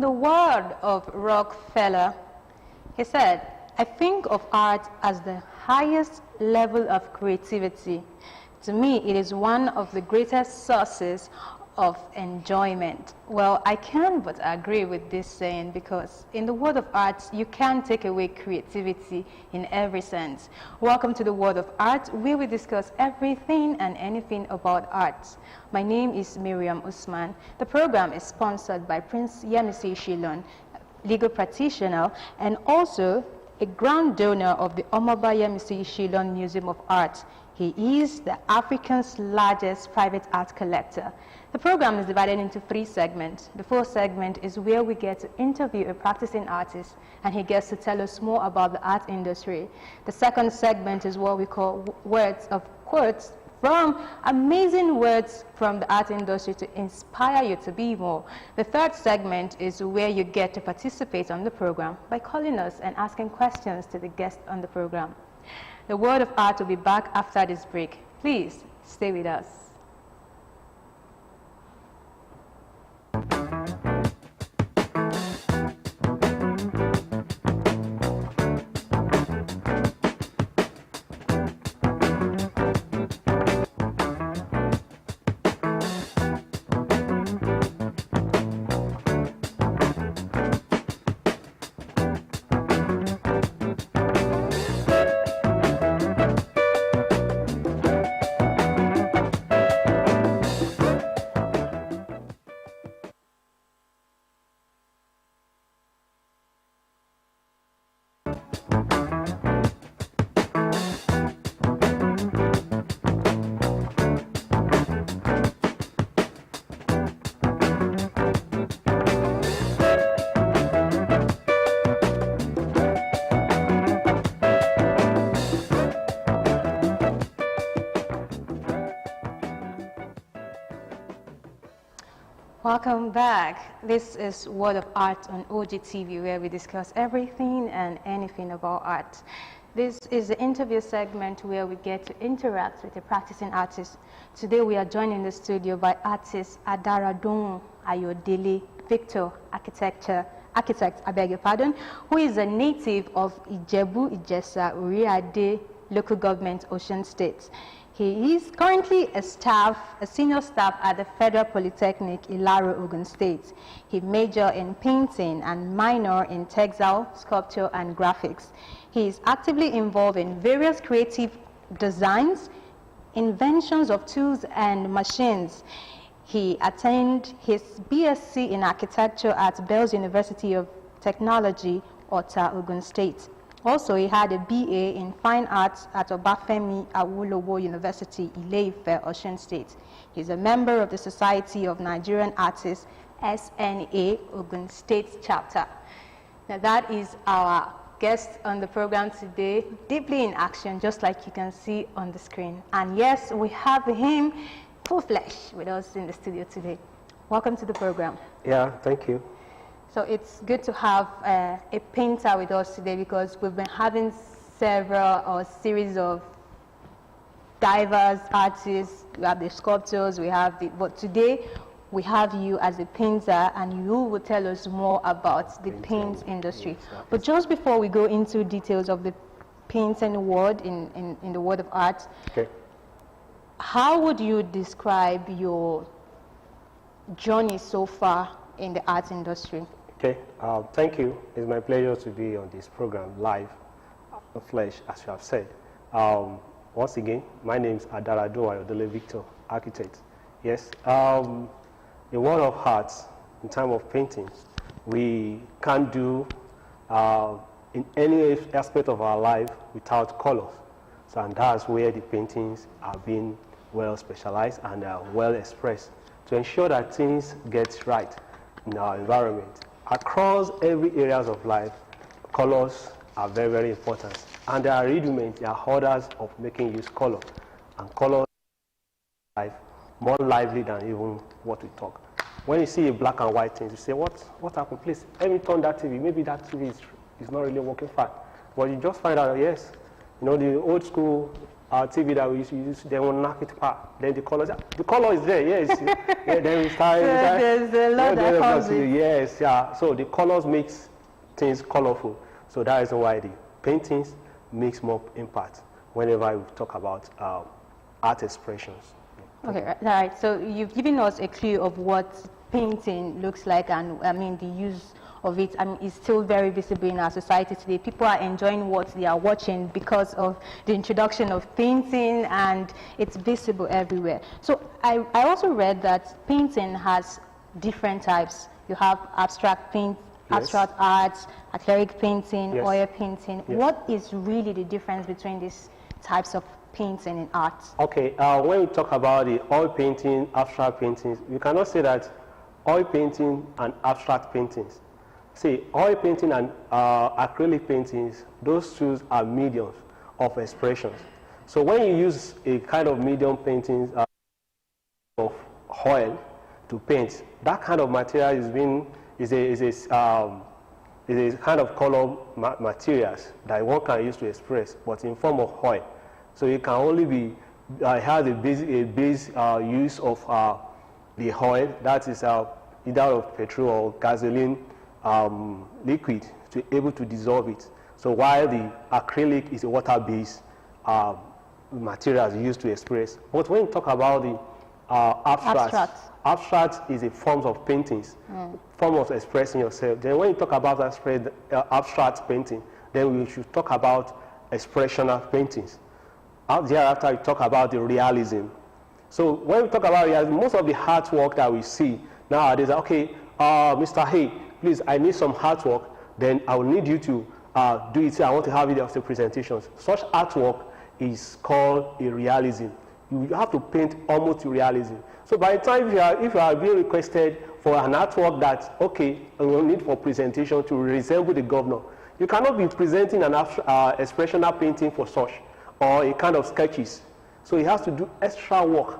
the word of Rockefeller, he said, "I think of art as the highest level of creativity. To me, it is one of the greatest sources of enjoyment." Well, I can but agree with this saying, because in the world of art, you can't take away creativity in every sense. Welcome to the world of art, where we discuss everything and anything about art. My name is Miriam Usman. The program is sponsored by Prince Yemisi Shilon, legal practitioner, and also a grand donor of the Omoba Yemisi Shilon Museum of Art. He is the African's largest private art collector. The program is divided into 3 segments. The first segment is where we get to interview a practicing artist, and he gets to tell us more about the art industry. The second segment is what we call words of quotes, from amazing words from the art industry to inspire you to be more. The third segment is where you get to participate on the program by calling us and asking questions to the guests on the program. The World of Art will be back after this break. Please stay with us. Welcome back. This is World of Art on OGTV, where we discuss everything and anything about art. This is the interview segment where we get to interact with a practicing artist. Today we are joined in the studio by artist Adaradun Ayodele Victor, architect, who is a native of Ijebu Ijesa Uriade local government, Osun State. He is currently a senior staff at the Federal Polytechnic, Ilaro, Ogun State. He majored in painting and minored in textile, sculpture, and graphics. He is actively involved in various creative designs, inventions of tools and machines. He attained his BSc in architecture at Bells University of Technology, Ota, Ogun State. Also, he had a BA in Fine Arts at Obafemi Awolowo University, Ile-Ife, Osun State. He's a member of the Society of Nigerian Artists, SNA, Ogun State chapter. Now, that is our guest on the program today, deeply in action, just like you can see on the screen. And yes, we have him full flesh with us in the studio today. Welcome to the program. Yeah, thank you. So it's good to have a painter with us today, because we've been having several or series of diverse artists. We have the sculptors, we have the, but today we have you as a painter, and you will tell us more about the paint industry. But just before we go into details of the painting world in the world of art, okay, how would you describe your journey so far in the art industry? Okay, thank you. It's my pleasure to be on this program live, flesh, as you have said. Once again, my name is Adarado Ayodele Victor, architect. Yes, the world of art, in terms of painting, we can't do in any aspect of our life without colors. So, and that's where the paintings are being well specialized and well expressed to ensure that things get right in our environment. Across every areas of life, colors are very, very important. And there are rudiments, there are orders of making use color. And color life more lively than even what we talk. When you see a black and white thing, you say, what happened? Please, let me turn that TV. Maybe that TV is not really working fine. But you just find out, yes, you know, the old school TV that we used to use, then we'll knock it apart. Then the color is there, yes. Yeah, then we start. So there's a lot that comes with. Yes, yeah. So the colors makes things colorful. So that is why the paintings makes more impact whenever we talk about art expressions. Okay, right. So you've given us a clue of what painting looks like, and I mean the use of it, I mean, is still very visible in our society today. People are enjoying what they are watching because of the introduction of painting, and it's visible everywhere. So I also read that painting has different types. You have abstract paint, abstract arts, acrylic painting, oil painting. What is really the difference between these types of painting in art? Okay, when we talk about the oil painting, abstract paintings, you cannot say that oil painting and abstract paintings. See, oil painting and acrylic paintings, those two are mediums of expressions. So when you use a kind of medium painting of oil to paint, that kind of material is a kind of color materials that one can use to express, but in form of oil. So it can only be has a base use of the oil, that is either of petrol or gasoline liquid, to able to dissolve it. So while the acrylic is a water-based materials used to express. But when you talk about the abstract is a form of paintings, form of expressing yourself. Then when you talk about abstract painting, then we should talk about expressional paintings. Thereafter, we talk about the realism. So when we talk about realism, most of the artwork that we see nowadays, okay, Mr. Hay, please, I need some artwork, then I will need you to do it. I want to have it after presentations. Such artwork is called a realism. You have to paint almost to realism. So by the time if you are being requested for an artwork that, okay, you will need for presentation to resemble the governor, you cannot be presenting an expressional painting for such, or a kind of sketches. So you have to do extra work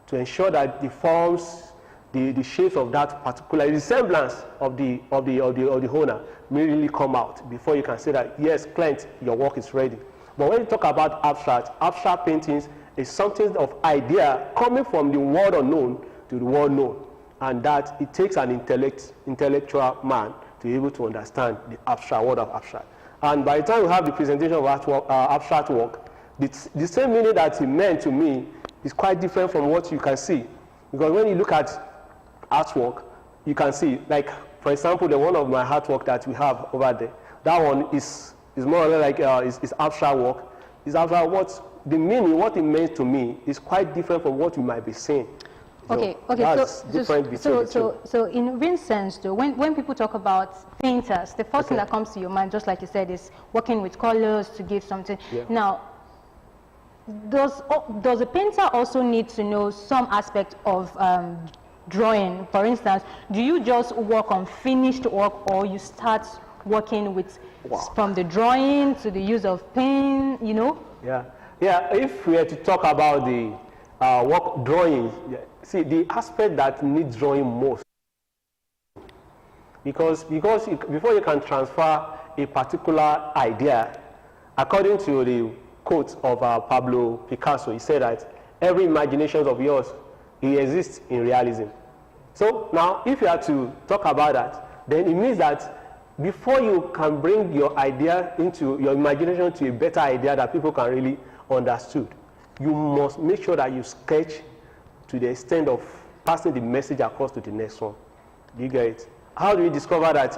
to ensure that the forms, the shapes of that particular resemblance of the owner may really come out before you can say that, yes, client, your work is ready. But when you talk about abstract paintings is something of idea coming from the world unknown to the world known, and that it takes an intellectual man to be able to understand the abstract world of abstract. And by the time we have the presentation of abstract work, the same meaning that it meant to me is quite different from what you can see. Because when you look at artwork, you can see, like, for example, the one of my artwork that we have over there, that one is more or less like is abstract work. Is abstract. What the meaning, what it meant to me, is quite different from what you might be saying. Okay, so in real sense, though, when people talk about painters, the first thing that comes to your mind, just like you said, is working with colors to give something. Yeah. Now, does a painter also need to know some aspect of drawing? For instance, do you just work on finished work, or you start working with from the drawing to the use of paint, you know? Yeah. If we are to talk about the work drawings, see, the aspect that needs drawing most, because before you can transfer a particular idea, according to the quote of Pablo Picasso, he said that every imagination of yours, it exists in realism. So now, if you are to talk about that, then it means that before you can bring your idea into your imagination to a better idea that people can really understood, you must make sure that you sketch to the extent of passing the message across to the next one. Do you get it? How do we discover that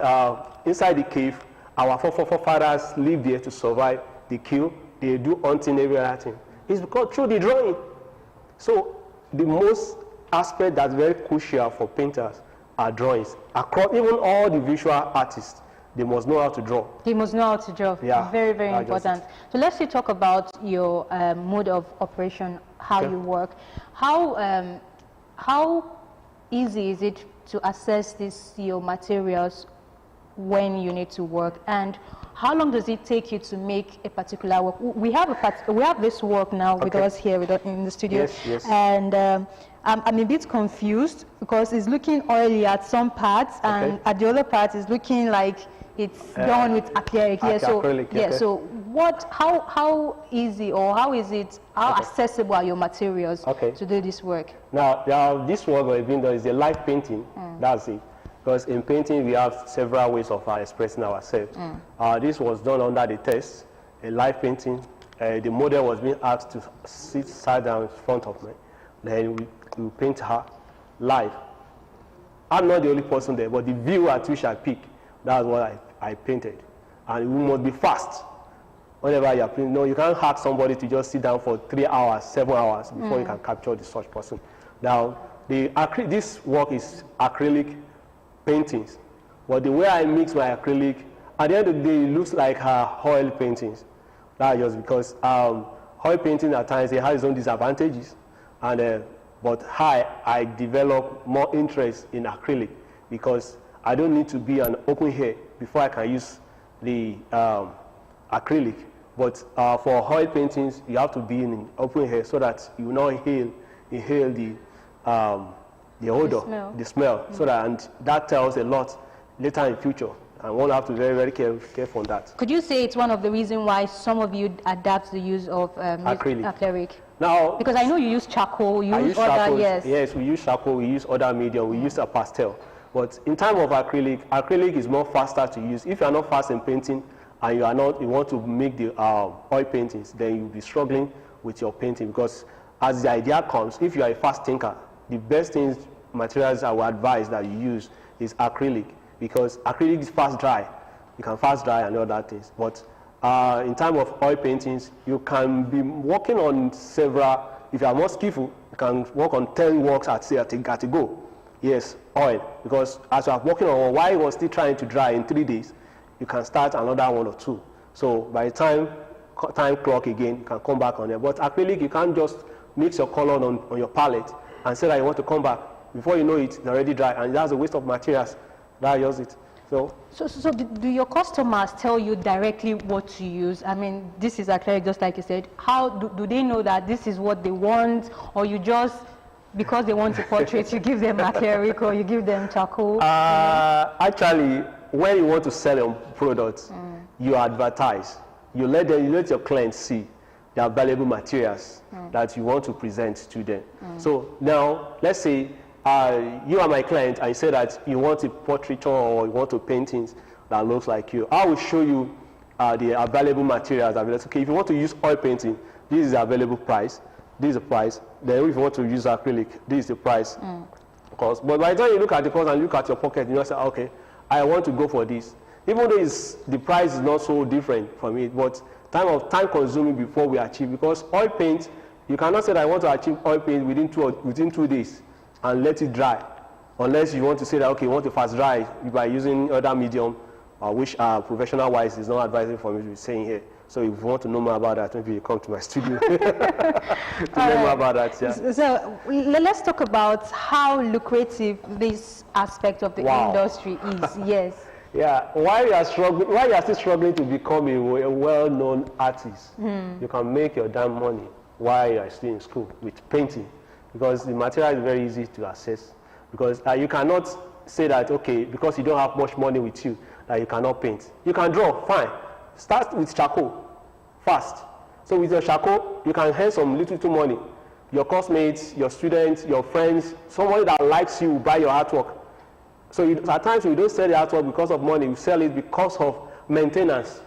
inside the cave, our forefathers lived there to survive the kill? They do hunting, every other thing. It's because through the drawing. So the most aspect that's very crucial for painters are drawings. Across even all the visual artists, they must know how to draw. They must know how to draw. Yeah, very, very important. So let's talk about your mode of operation, how you work. How easy is it to assess your materials when you need to work, and how long does it take you to make a particular work? We have this work now with us here in the studio, yes. And I'm a bit confused because it's looking oily at some parts, and at the other part it's looking like it's done with acrylic. Yeah, so acrylic, yeah. okay. So how easy or how accessible are your materials to do this work? Now, this work we've been done is a live painting. That's it. Because in painting we have several ways of expressing ourselves. This was done under the test, a live painting. The model was being asked to sit down in front of me. Then we paint her live. I'm not the only person there, but the view at which I pick, that's what I painted. And we must be fast. Whenever you're painting, no, you can't hack somebody to just sit down for 3 hours, 7 hours before you can capture the such person. Now, this work is acrylic paintings, but the way I mix my acrylic, at the end of the day, it looks like oil paintings. That's just because oil painting at times it has its own disadvantages, and but I develop more interest in acrylic because I don't need to be an open air before I can use the acrylic. But for oil paintings, you have to be in open air so that you will not inhale the odor, the smell, so that, and that tells a lot later in future. And one have to be very, very careful on that. Could you say it's one of the reasons why some of you adapt the use of acrylic? Now, because I know you use charcoal, you use other, charcoal, yes. Yes, we use charcoal, we use other media, we use a pastel. But in time of acrylic is more faster to use. If you are not fast in painting and you want to make the oil paintings, then you'll be struggling with your painting, because as the idea comes, if you are a fast thinker, the best materials I would advise that you use is acrylic, because acrylic is fast dry. You can fast dry and other things. But in time of oil paintings, you can be working on several. If you are more skillful, you can work on 10 works at a go. Yes, oil, because as you are working on, while you are still trying to dry in 3 days, you can start another 1 or 2. So by the time clock again, you can come back on it. But acrylic, you can't just mix your color on your palette and say that you want to come back. Before you know it, it's already dry, and that's a waste of materials. That's just it. So do your customers tell you directly what to use? I mean, this is acrylic, just like you said. How do they know that this is what they want, or you just, because they want a portrait, you give them acrylic or you give them charcoal? Actually, when you want to sell your products, you advertise. You let your clients see the available materials that you want to present to them. So now, let's say you are my client and you say that you want a portraiture or you want a paintings that looks like you. I will show you the available materials. Okay, if you want to use oil painting, this is the available price. This is the price. Then if you want to use acrylic, this is the price. But by the time you look at the cost and look at your pocket, you say, okay, I want to go for this. Even though the price is not so different from it, but time consuming before we achieve, because oil paint, you cannot say that I want to achieve oil paint within 2 days and let it dry, unless you want to say that, okay, you want to fast dry by using other medium, which professional wise is not advisable for me to be saying here. So if you want to know more about that, maybe you come to my studio to learn more about that. Yeah. So let's talk about how lucrative this aspect of the industry is. Yes. Yeah. While you are still struggling to become a well-known artist, you can make your damn money while you are still in school with painting, because the material is very easy to access. Because you cannot say that, okay, because you don't have much money with you, that you cannot paint. You can draw, fine. Start with charcoal, fast. So with your charcoal, you can earn some little money. Your classmates, your students, your friends, somebody that likes you will buy your artwork. So at times you don't sell the artwork because of money, you sell it because of maintenance.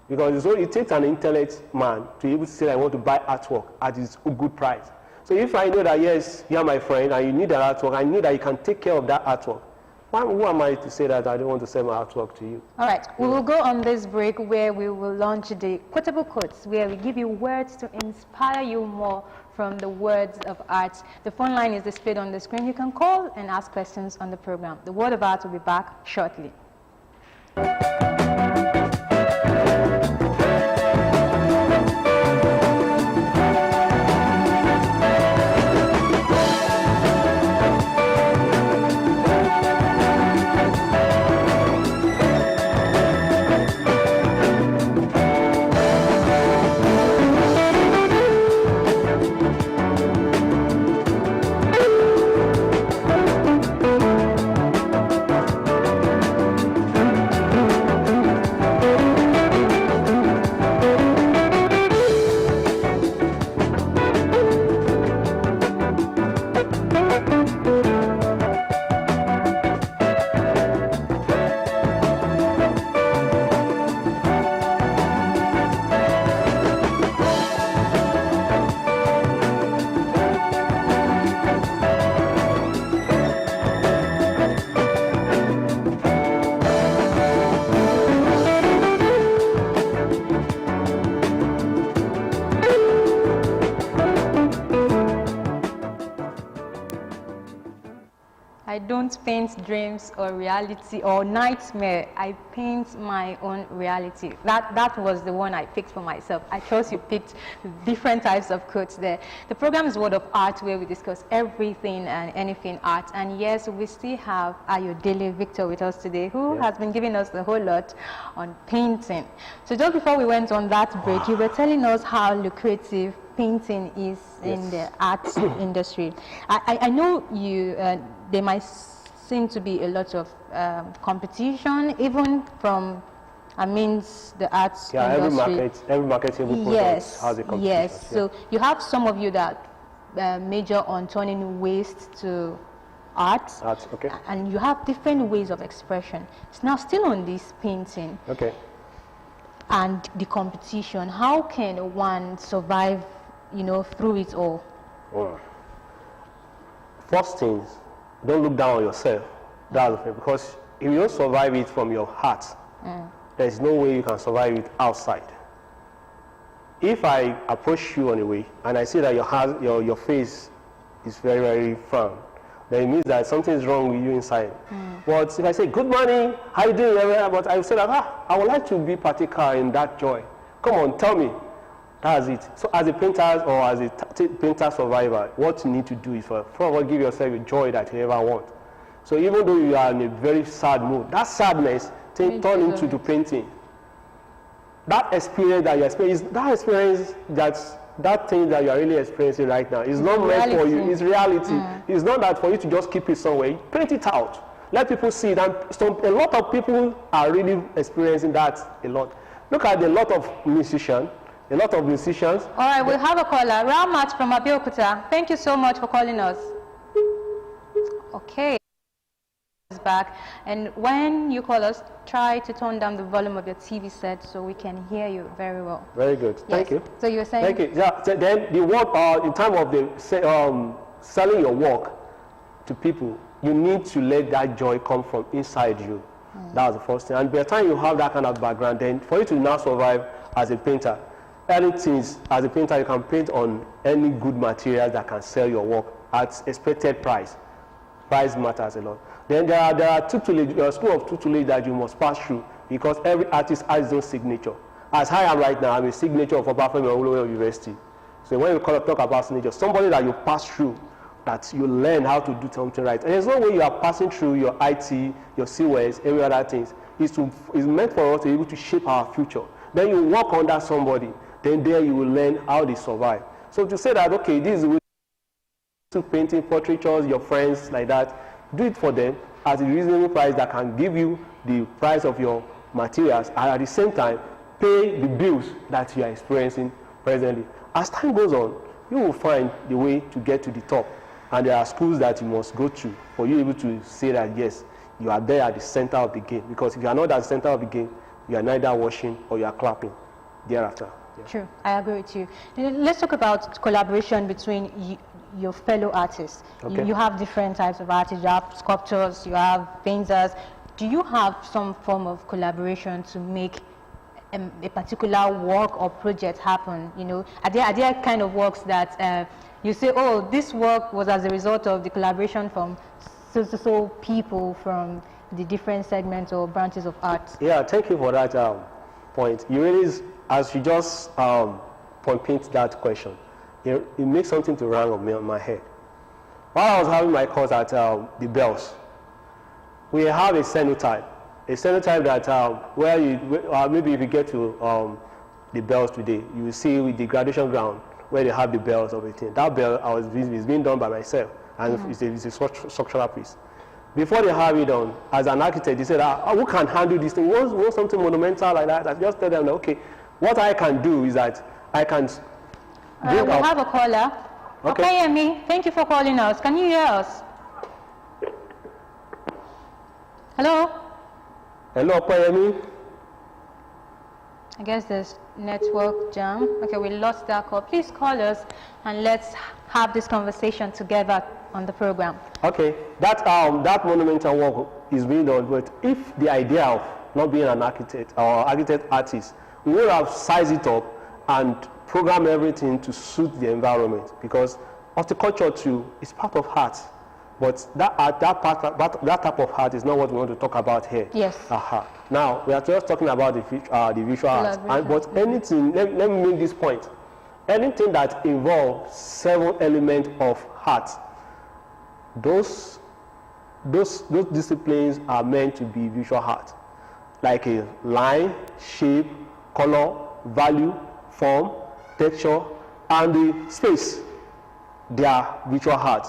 Because it takes an intellect man to be able to say, I want to buy artwork at its good price. So if I know that, yes, you are my friend and you need that artwork, I know that you can take care of that artwork, who am I to say that I don't want to sell my artwork to you? All right, we will go on this break where we will launch the quotable quotes, where we give you words to inspire you more from the words of art. The phone line is displayed on the screen. You can call and ask questions on the program. The Word of Art will be back shortly. I don't paint dreams or reality or nightmare. I paint my own reality. That was the one I picked for myself. I trust you picked different types of quotes there. The program is World of Art, where we discuss everything and anything art. And yes, we still have Ayodele Victor with us today, who has been giving us the whole lot on painting. So just before we went on that break, you were telling us how lucrative painting is in the arts industry. I know you. There might seem to be a lot of competition, even from, the arts industry. Every marketable product has a competition. Yes. So you have some of you that major on turning waste to art. Okay. And you have different ways of expression. It's now still on this painting. Okay. And the competition. How can one survive, through it all? Well, first things, don't look down on yourself. That's the thing, because if you don't survive it from your heart, there's no way you can survive it outside. If I approach you on a way and I see that your face is very, very firm, then it means that something is wrong with you inside. But if I say, good morning, how you doing? But I say that, I would like to be particular in that joy. Come on, tell me. That's it. So as a painter or as a painter survivor, what you need to do is first of all, give yourself a joy that you ever want. So even though you are in a very sad mood, that sadness turn into the painting. That experience that you experience, that thing that you are really experiencing right now is not meant for you. It's reality. It's not that for you to just keep it somewhere. Paint it out. Let people see it. And a lot of people are really experiencing that a lot. Look at a lot of musicians. All right, we have a caller. Ramat from Abeokuta. Thank you so much for calling us. Okay. Back. And when you call us, try to turn down the volume of your TV set so we can hear you very well. Very good. Yes. Thank you. So you were saying? Thank you. Yeah. So then the work, in time of the selling your work to people, you need to let that joy come from inside you. That's the first thing. And by the time you have that kind of background, then for you to now survive as a painter, as a painter, you can paint on any good materials that can sell your work at expected price. Price matters a lot. Then there are school of tutelage that you must pass through, because every artist has his own signature. As I am right now, I'm a signature of Obafemi Awolowo University. So when we talk about signature, somebody that you pass through, that you learn how to do something right. And there's no way you are passing through your IT, your CWES, every other things. It's meant for us to be able to shape our future. Then you work under somebody. Then there you will learn how they survive. So to say that, okay, this is the way to painting portraitures, your friends like that, do it for them at a reasonable price that can give you the price of your materials, and at the same time pay the bills that you are experiencing presently. As time goes on, you will find the way to get to the top, and there are schools that you must go to for you able to say that yes, you are there at the center of the game. Because if you are not at the center of the game, you are neither watching or you are clapping thereafter. Yeah. True, I agree with you. Let's talk about collaboration between your fellow artists. Okay. You have different types of artists. You have sculptors, you have painters. Do you have some form of collaboration to make a particular work or project happen? Are there kind of works that you say, oh, this work was as a result of the collaboration from so people from the different segments or branches of art? Yeah, thank you for that point. You really, as you just point that question, it makes something to rang on my head. While I was having my course at the Bells, we have a cenotype that maybe if you get to the Bells today, you will see with the graduation ground where they have the bells of everything. That bell is being done by myself, and it's a structural piece. Before they have it done, as an architect, they said, who can handle this thing? Want something monumental like that? I just tell them, okay, what I can do is that I can we have a caller. Okay, Yemi, thank you for calling us. Can you hear us? Hello? Hello, Yemi. I guess there's network jam. Okay, we lost that call. Please call us and let's have this conversation together on the program. Okay, that monumental work is being done, but if the idea of not being an architect or architect artist, we would have sized it up and program everything to suit the environment, because horticulture too is part of art. But that type of art is not what we want to talk about here. Yes. Now, we are just talking about the visual art. But anything, let me make this point. Anything that involves 7 elements of art, those disciplines are meant to be visual art. Like a line, shape, color, value, form, texture, and the space. They are visual art.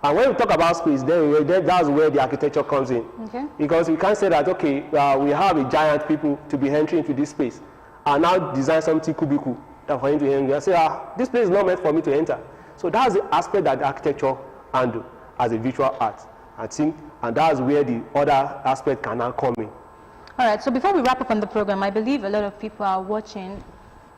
And when we talk about space, then that's where the architecture comes in. Okay. Because we can't say that, okay, we have a giant people to be entering into this space, and now design something cubicle for him to enter. And say, this place is not meant for me to enter. So that's the aspect that the architecture handle as a visual art, I think, and that's where the other aspect can now come in. All right, so before we wrap up on the program, I believe a lot of people are watching,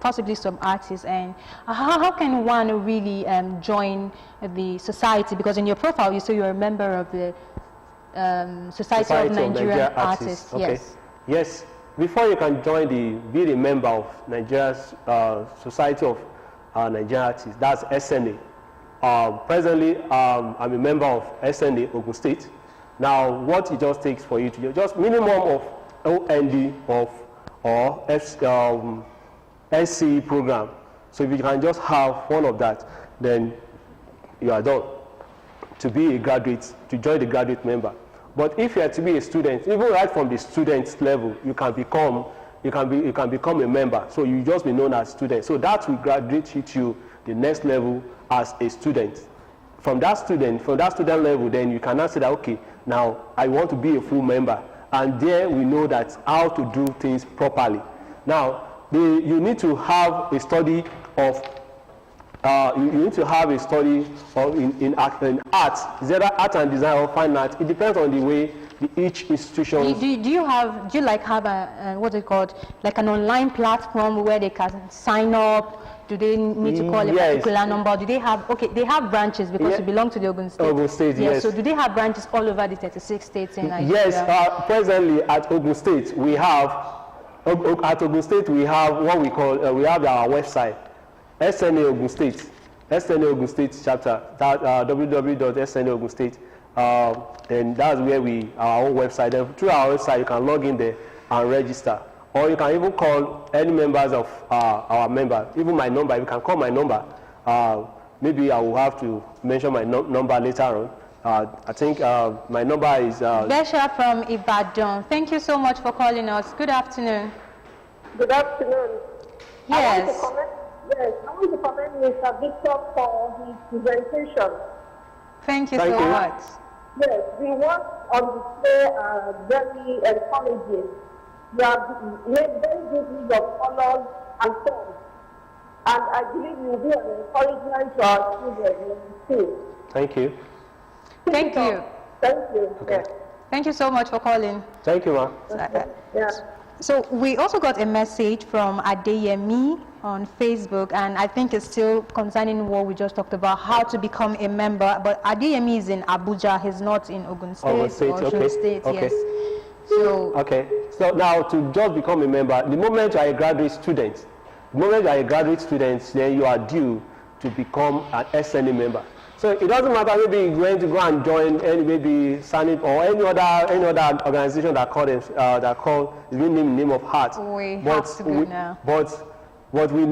possibly some artists, and how can one really join the society? Because in your profile, you say you're a member of the Society of Nigerian Artists. Okay. Yes. Yes. Before you can be a member of Nigeria's Society of Nigerian Artists, that's SNA. Presently, I'm a member of SNA Ogun State. Now, what it just takes for you to just minimum of OND or SCE program. So if you can just have one of that, then you are done to be a graduate, to join the graduate member. But if you are to be a student, even right from the student level, you can become a member. So you just be known as student. So that will graduate you to the next level as a student. From that student level, then you can now say that, okay, now I want to be a full member. And there we know that how to do things properly. Now, you need to have a study of in art. Is either art and design or fine art. It depends on the way each institution. Do you have a what's it called, like an online platform where they can sign up? Do they need to call a particular number? Do they have, they have branches because you belong to the Ogun State. Ogun State, yes. So do they have branches all over the 36 states in Nigeria? Yes, presently at Ogun State we have, what we call, we have our website, SNA Ogun State, SNA Ogun State chapter, that www.SNA Ogun State, and that's where our own website. And through our website you can log in there and register. Or you can even call any members of our members, even my number. You can call my number. Maybe I will have to mention my number later on. I think my number is... Besha from Ibadan. Thank you so much for calling us. Good afternoon. Good afternoon. Yes. I want to commend Mr. Victor for his presentation. Thank you so much. Yes, the work on display are very encouraging. You have made very good use of colors and forms, and I believe you will be an encouragement to our children in the school. Thank you. Thank you. Thank you. Okay. Yes. Thank you so much for calling. Thank you, ma'am. Yeah. So we also got a message from Adeyemi on Facebook, and I think it's still concerning what we just talked about, how to become a member. But Adeyemi is in Abuja. He's not in Ogun State, Osun State. Okay. Yes. So So now to just become a member, the moment you are a graduate student, then you are due to become an SNA member. So it doesn't matter, maybe you're going to go and join any, maybe SANIP or any other organization that call the name of heart. But we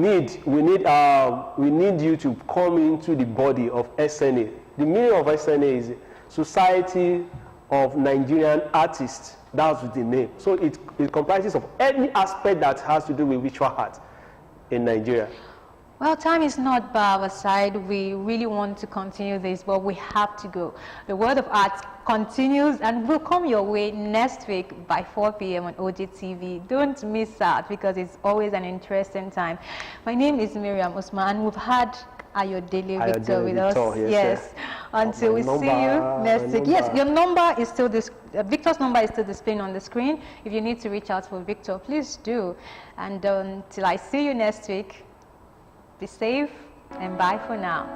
need you to come into the body of SNA. The meaning of SNA is Society of Nigerian Artists. That's the name. So it comprises of any aspect that has to do with visual art in Nigeria. Well, time is not by our side. We really want to continue this, but we have to go. The World of Art continues and will come your way next week by 4 p.m. on OGTV. Don't miss out because it's always an interesting time. My name is Miriam Usman. We've had Ayodele Victor with us. Yes. Until we see you next week. Yes, your number is still this. Victor's number is still displaying on the screen. If you need to reach out for Victor, please do. And until I see you next week, be safe and bye for now.